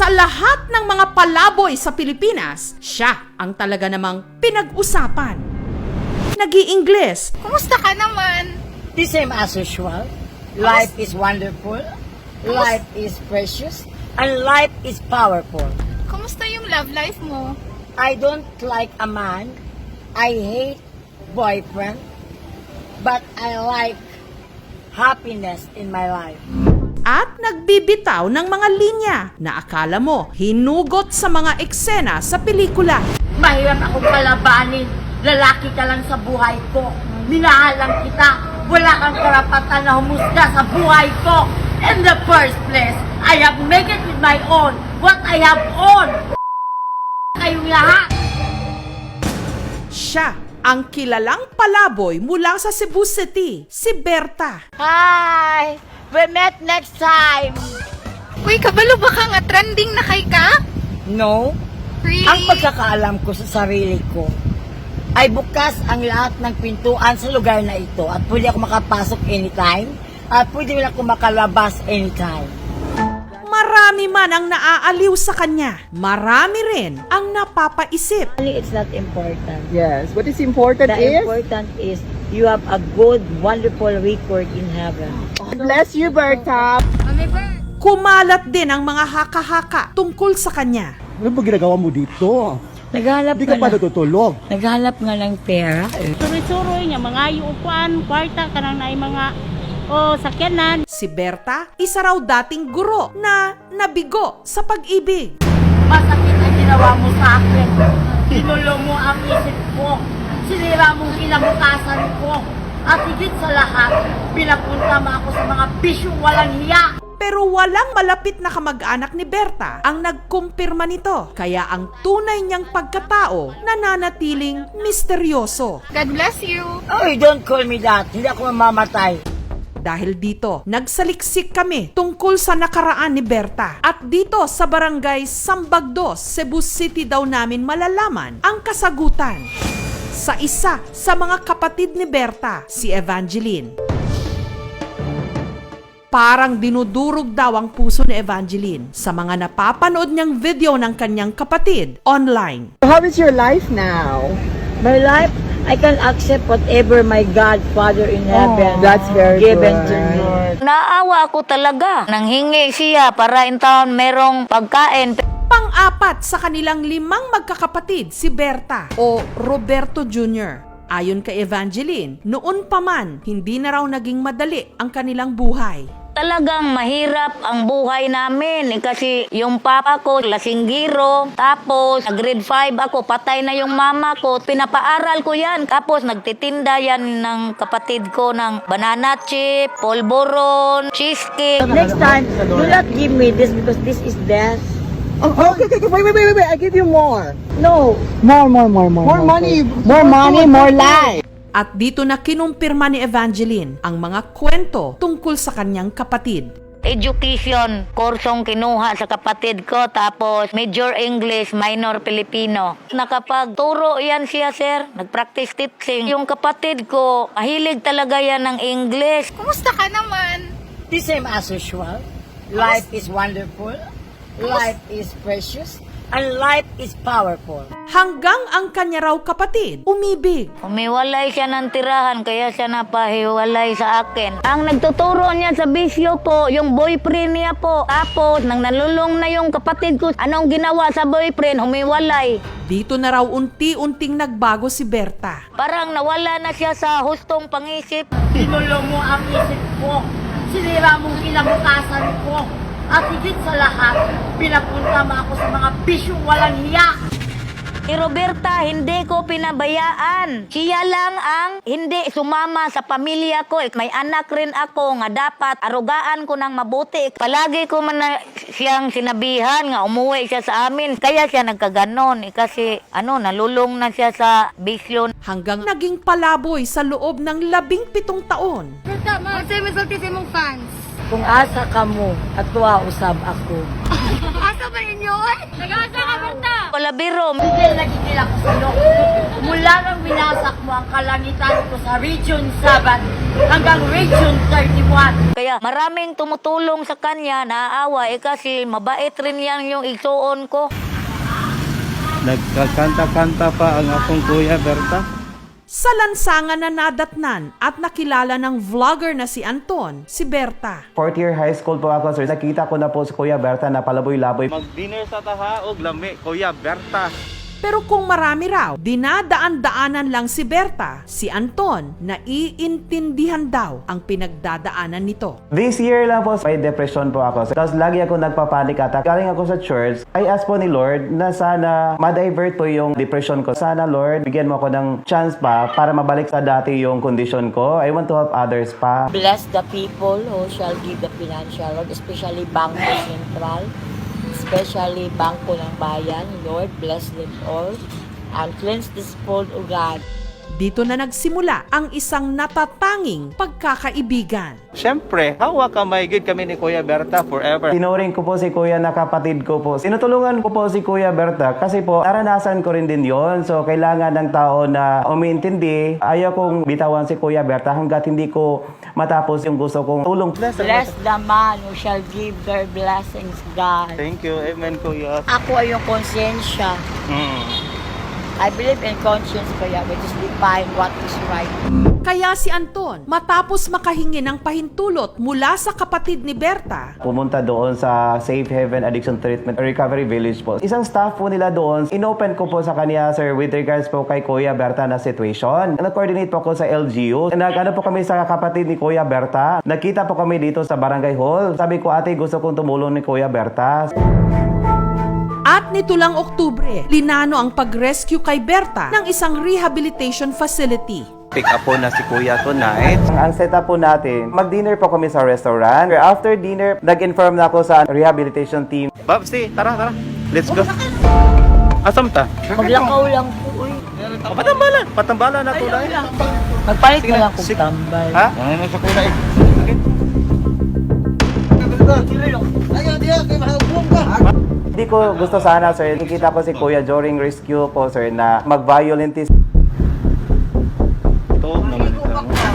Sa lahat ng mga palaboy sa Pilipinas, siya ang talaga namang pinag-usapan. Nag-i-Ingles. Kumusta ka naman? The same as usual. Life is wonderful. Life is precious. And life is powerful. Kumusta yung love life mo? I don't like a man. I hate boyfriend. But I like happiness in my life. At nagbibitaw ng mga linya na akala mo hinugot sa mga eksena sa pelikula. Mahirap akong kalabanin. Lalaki ka lang sa buhay ko. Minahal lang kita. Wala kang karapatan na humusga sa buhay ko. In the first place, I have made it with my own. What I have owned. Kayong lahat. Siya ang kilalang palaboy mula sa Cebu City, si Berta. Hi! We met next time. Uy, kabalo ba ka nga trending na kay ka? No. Really? Ang pagkakaalam ko sa sarili ko ay bukas ang lahat ng pintuan sa lugar na ito at pwede ako makapasok anytime at pwede rin ako makalabas anytime. Marami man ang naaaliw sa kanya, marami rin ang napapaisip. It's not important. Yes, what is important The is, important is you have a good, wonderful record in heaven. bless you, Berta. Mami ba? Kumalat din ang mga haka-haka tungkol sa kanya. Ano ba ginagawa mo dito? Naghanap Hindi ka pa natutulog. Naghanap nga ng pera. Suroy-suroy niya, mga upuan, kwarta, kanang na mga sakyanan. Si Berta, isa raw dating guro na nabigo sa pag-ibig. Masakit ang ginawa mo sa akin. Ginulo mo ang isip ko. Sinira mong kinabukasan ko. At higit sa lahat, pinapunta mo ako sa mga bisyong walang hiya. Pero walang malapit na kamag-anak ni Berta ang nagkumpirma nito. Kaya ang tunay niyang pagkatao nananatiling misteryoso. God bless you. Oy, don't call me that. Hindi ako mamamatay. Dahil dito, nagsaliksik kami tungkol sa nakaraan ni Berta. At dito sa barangay Sambagdos, Cebu City daw namin malalaman ang kasagutan sa isa sa mga kapatid ni Berta, si Evangeline. Parang dinudurog daw ang puso ni Evangeline sa mga napapanood niyang video ng kanyang kapatid online. How is your life now? My life, I can accept whatever my God, Father in heaven, That's very given good. to me. Naawa ako talaga. Nanghingi siya para in taon merong pagkain. Pang-apat sa kanilang 5 magkakapatid si Berta o Roberto Jr. Ayon kay Evangeline, noon pa man, hindi na raw naging madali ang kanilang buhay. Talagang mahirap ang buhay namin kasi yung papa ko lasinggiro, tapos grade 5 ako, patay na yung mama ko, pinapaaral ko yan, tapos nagtitinda yan ng kapatid ko ng banana chip, polvoron, cheesecake. Next time, do not give me this because this is death. Oh, okay. Wait. I give you more. No. More money. More money, more life. At dito na kinumpirma ni Evangeline ang mga kwento tungkol sa kanyang kapatid. Education, kursong kinuha sa kapatid ko, tapos major English, minor Filipino. Nakapagturo yan siya, sir. Nag-practice teaching. Yung kapatid ko, mahilig talaga yan ng English. Kumusta ka naman? The same as usual. Life is wonderful. Life is precious. And life is powerful. Hanggang ang kanya raw kapatid umibig. Umiwalay siya ng tirahan, kaya siya napahiwalay sa akin. Ang nagtuturo niya sa bisyo po, yung boyfriend niya po. Tapos, nang nalulong na yung kapatid ko, anong ginawa sa boyfriend? Humiwalay. Dito na raw unti-unting nagbago si Berta. Parang nawala na siya sa hustong pangisip. Ginulo mo ang isip ko. Sinira mong kinabukasan ko. At higit sa lahat, pinapunta mo ako sa mga bisyong walang hiya. Si Roberta, hindi ko pinabayaan. Siya lang ang hindi sumama sa pamilya ko. May anak rin ako nga dapat arugaan ko ng mabuti. Palagi ko man na siyang sinabihan nga umuwi siya sa amin. Kaya siya nagkaganon. Kasi nalulong na siya sa bisyo. Hanggang naging palaboy sa loob ng 17 taon. Tama. What's yung resulti sa mong fans? Kung asa ka mo, at tuwa usab ako. Asa ba inyo eh. Nag-asa ka, Berta. Wala biro. Hindi lagi nila ko sa'yo. Mula nang winasak mo ang kalangitan ko sa Region 7 hanggang Region 31. Kaya maraming tumutulong sa kanya, naaawa kasi mabait rin yan yung igsuon ko. Nagkakanta-kanta pa ang akong Kuya Berta. Sa lansangan na nadatnan at nakilala ng vlogger na si Anton, si Berta. Fourth year high school po ako, sir. Nakita ko na po si Kuya Berta na palaboy-laboy. Mag-dinner sa taha og lami, Kuya Berta. Pero kung marami raw, dinadaan-daanan lang si Berta, si Anton, naiintindihan daw ang pinagdadaanan nito. This year lang po, may depression po ako. Tapos lagi ako nagpa-panic attack. Galing ako sa church, I asked po ni Lord na sana ma-divert po yung depression ko. Sana Lord, bigyan mo ako ng chance pa para mabalik sa dati yung condition ko. I want to help others pa. Bless the people who shall give the financial, Lord, especially Bangko Sentral, especially Bangko ng Bayan. Lord, bless them all and cleanse this fold, O God. Dito na nagsimula ang isang natatanging pagkakaibigan. Siyempre, hawa kamay gid kami ni Kuya Berta forever. Tinuring ko po si Kuya na kapatid ko po. Sinutulungan ko po si Kuya Berta kasi po naranasan ko rin din yon. So kailangan ng tao na umiintindi. Ayaw kong bitawan si Kuya Berta hanggat hindi ko matapos yung gusto kong tulong. Bless the man who shall give their blessings, God. Thank you. Amen, Kuya. Ako ay yung konsensya. I believe in conscience, Kuya, which is define what is right. Kaya si Anton, matapos makahingi ng pahintulot mula sa kapatid ni Berta, Pumunta doon sa Safe Haven Addiction Treatment Recovery Village po. Isang staff po nila doon, inopen ko po sa kanya, sir, with regards po kay Kuya Berta na situation. Nag-coordinate po ako sa LGU. Nag-ano po kami sa kapatid ni Kuya Berta. Nagkita po kami dito sa Barangay Hall. Sabi ko, ate, gusto kong tumulong ni Kuya Berta. at nito lang Oktubre, linano ang pag-rescue kay Berta ng isang rehabilitation facility. Pick up po na si Kuya tonight. Ang setup po natin, mag-dinner po kami sa restaurant. After dinner, nag-inform na ako sa rehabilitation team. Babsi, tara. Let's go. Asam ta? Maglakaw lang po, uy. Patambala na tulay. Magpalit na lang kung tambal. Ha? Ano sa kulay? Hindi ko gusto sana, sir. Nakita ko si Kuya during rescue po, sir, na mag-violentist.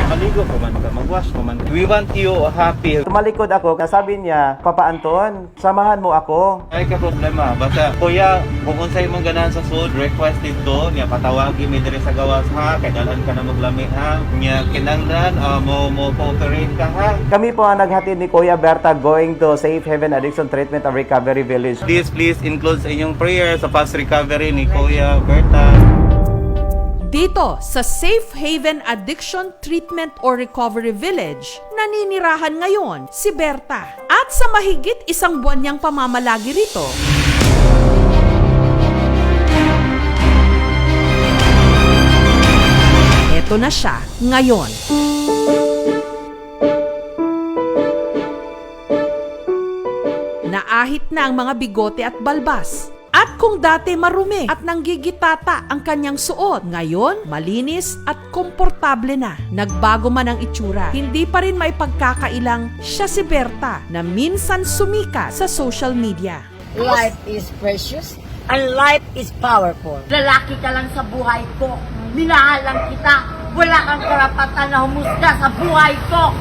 Maligo pa man ka, mag-wash pa man ka. We want you happy. Tumalikod ako, sabi niya, Papa Anton, samahan mo ako. Ay ka problema. Basta, Kuya, kung unsay mong ganahan sa food, requested to, niya patawagi mi diri sa gawas ha, kay dalan ka na maglami ha. Niya kinanglan, mo cooperate ka ha. Kami po ang naghatid ni Kuya Berta going to Safe Haven Addiction Treatment and Recovery Village. Please include sa inyong prayer sa fast recovery ni Kuya Berta. Dito sa Safe Haven Addiction Treatment or Recovery Village, naninirahan ngayon si Berta. At sa mahigit isang buwan niyang pamamalagi rito, eto na siya ngayon. Naahit na ang mga bigote at balbas. At kung dati marumi at nanggigitata ang kanyang suot, ngayon malinis at komportable na. Nagbago man ang itsura, hindi pa rin may pagkakailang siya si Berta na minsan sumika sa social media. Life is precious and life is powerful. Lalaki ka lang sa buhay ko. Minahalang kita. Wala kang karapatan na humusga sa buhay ko.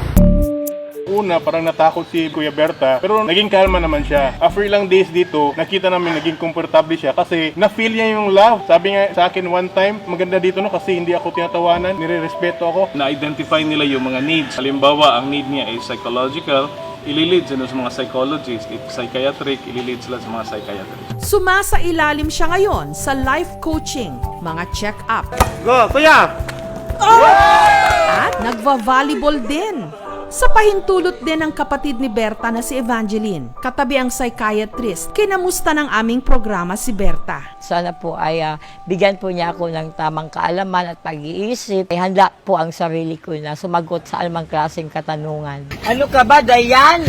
Una, parang natakot si Kuya Berta, pero naging kalma naman siya. After ilang days dito, nakita namin naging komportable siya kasi na-feel niya yung love. Sabi nga sa akin one time, maganda dito no kasi hindi ako tinatawanan, nire-respeto ako. Na-identify nila yung mga needs. Halimbawa, ang need niya ay psychological, ililid sila sa mga psychologists. If psychiatric, ililid sila sa mga psychiatrists. Sumasa ilalim siya ngayon sa life coaching, mga check-up. Go, Kuya! At nagva-volleyball din. Sa pahintulot din ng kapatid ni Berta na si Evangeline, katabi ang psychiatrist, kinamusta ng aming programa si Berta. Sana po ay bigyan po niya ako ng tamang kaalaman at pag-iisip. Ay handa po ang sarili ko na sumagot sa anumang klaseng katanungan. Ano ka ba, Dayan?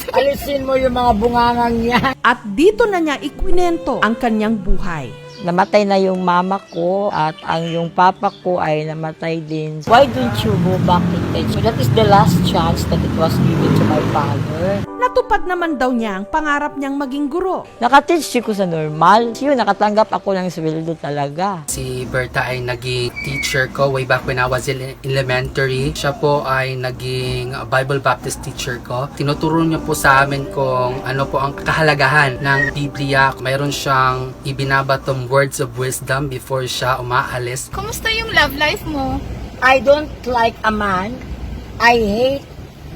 Alisin mo yung mga bungangang yan. At dito na niya ikwinento ang kanyang buhay. namatay na yung mama ko at ang yung papa ko ay namatay din. Why don't you go back in time? So that is the last chance that it was given to my father. Natupad naman daw niya ang pangarap niyang maging guro. Nakateach ko sa normal. Yun, nakatanggap ako ng sweldo talaga. Si Berta ay naging teacher ko way back when I was in elementary. Siya po ay naging Bible Baptist teacher ko. Tinuturo niya po sa amin kung ano po ang kahalagahan ng Biblia. Mayroon siyang ibinabatong words of wisdom before siya umaalis. Kumusta yung love life mo? I don't like a man. I hate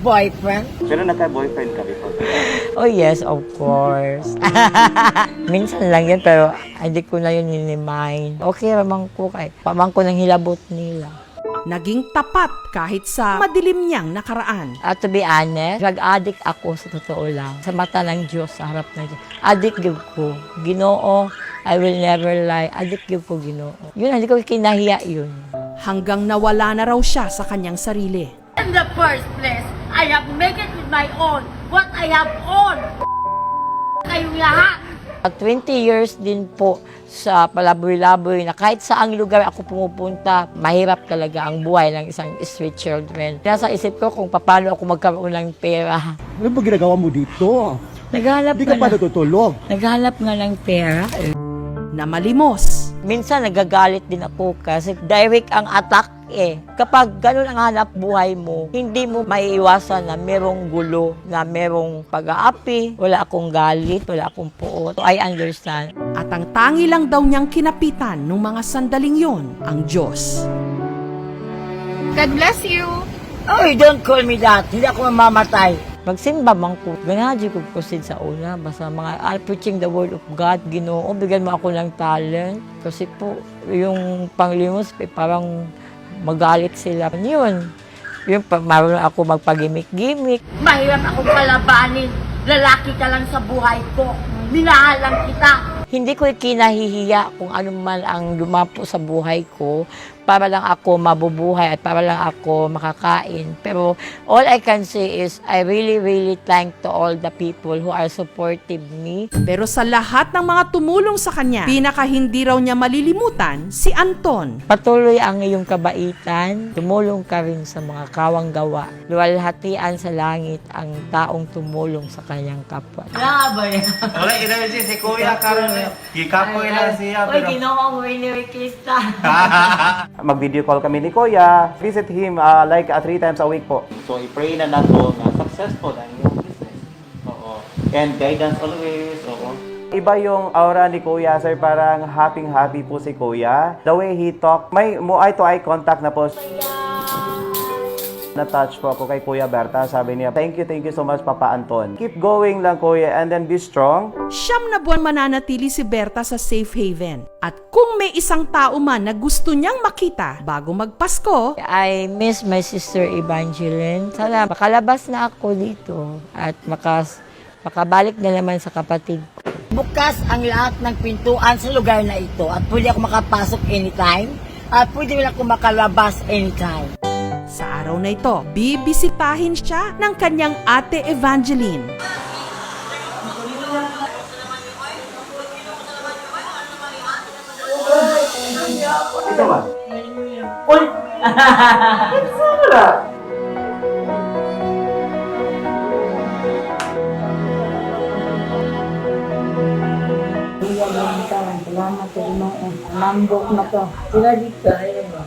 boyfriend. Pero nagka-boyfriend ka before? Oh yes, of course. Minsan lang yun, pero hindi ko na yun ninimain. Okay ramang ko kay pamang ko ng hilabot nila. Naging tapat kahit sa madilim niyang nakaraan. At to be honest, drug addict ako sa totoo lang. Sa mata ng Diyos, sa harap ng Diyos. Addict yun ko. Ginoo, I will never lie. Addict yun ko, Ginoo. Yun, hindi ko kinahiya yun. Hanggang nawala na raw siya sa kanyang sarili. In the first place, I have made it with my own. What I have owned. Kayong lahat. At 20 years din po sa palaboy-laboy na kahit saang lugar ako pumupunta, mahirap talaga ang buhay ng isang street children. Nasa isip ko kung paano ako magkaroon ng pera. Ano ba ginagawa mo dito? Naghanap Hindi ka pa natutulog. Naghanap nga ng pera. Na malimos. Minsan nagagalit din ako kasi direct ang attack eh. Kapag ganun ang hanap buhay mo, hindi mo maiiwasan na merong gulo, na merong pag-aapi, wala akong galit, wala akong puot. So, I understand. At ang tangi lang daw niyang kinapitan nung mga sandaling yon, ang Diyos. God bless you. Oh, don't call me that. Hindi ako mamamatay. Magsimba man ko, ganahan ko proceed sa una. Basta mga preaching the word of God, Ginoo, bigyan mo ako ng talent. Kasi po, yung panglimos, parang magalit sila. Yun, marunong ako magpagimik-gimik. Mahirap akong kalabanin. Lalaki ka lang sa buhay ko. Minahalang kita. Hindi ko kinahihiya kung ano man ang lumapo sa buhay ko para lang ako mabubuhay at para lang ako makakain. Pero all I can say is I really, really thank to all the people who are supportive me. Pero sa lahat ng mga tumulong sa kanya, pinaka hindi raw niya malilimutan si Anton. Patuloy ang iyong kabaitan. Tumulong ka rin sa mga kawang gawa. Luwalhatian sa langit ang taong tumulong sa kanyang kapwa. Wala, energy si Kuya karon. Gikapoy lang siya. Uy, Ginoo, Winnie Krista. Mag-video call kami ni Kuya. Visit him like 3 times a week po. So, i-pray na nato na successful ang iyong business. Oo. And guidance always. Oo. Iba yung aura ni Kuya, sir. Parang happy po si Kuya. The way he talk, may eye-to-eye contact na po. Na-touch po ako kay Kuya Berta. Sabi niya, thank you so much, Papa Anton. Keep going lang, Kuya, and then be strong. 9 na buwan mananatili si Berta sa safe haven. At kung may isang tao man na gusto niyang makita bago magpasko, I miss my sister Evangeline. Sana makalabas na ako dito at makabalik na naman sa kapatid ko. Bukas ang lahat ng pintuan sa lugar na ito at pwede ako makapasok anytime at pwede rin ako makalabas anytime. sa araw na ito, bibisitahin siya ng kanyang ate Evangeline. Ito ba? Uy! Salamat sa Ginoo. Nambok na to. Sila dito, ayun ba?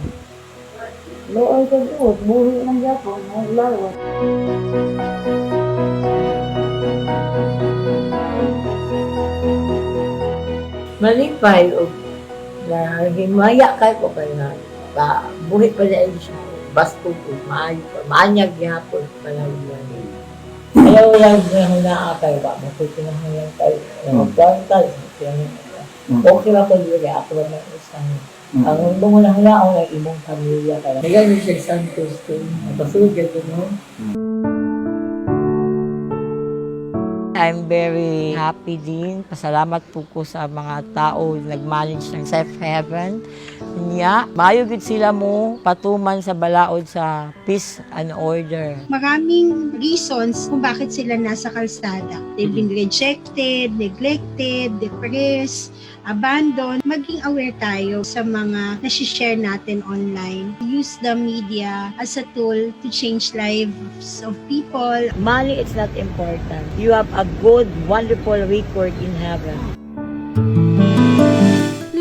Looy ka doon, buhi ng Japon, lawat. Malipay o na himaya kay ko kay na buhi pa niya siya. Basto ko, maayo pa. Maanyag gihapon pa lang yan. Ayaw lang na akay ba? Matutunahan tayo. Magpantay. Okay lang ko dito kaya ako lang isang. Ang bungulang-hulaon ay imong pamilya kaya. Nagano siya isang Tuesday. Napasugad ko, no? I'm very happy din. Pasalamat po ko sa mga tao nag-manage ng Safe Haven. Nya, mayugid sila mo patuman sa balaod sa peace and order. Maraming reasons kung bakit sila nasa kalsada. They've been rejected, neglected, depressed, abandon. Maging aware tayo sa mga nasi-share natin online. Use the media as a tool to change lives of people. Money is not important. You have a good, wonderful record in heaven.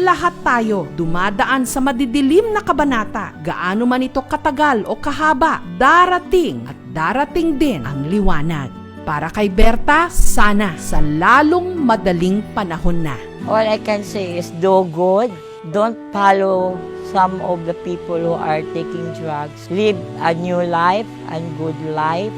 Lahat tayo dumadaan sa madidilim na kabanata. Gaano man ito katagal o kahaba, darating at darating din ang liwanag. Para kay Berta, sana sa lalong madaling panahon na. All I can say is do good. Don't follow some of the people who are taking drugs. Live a new life and good life.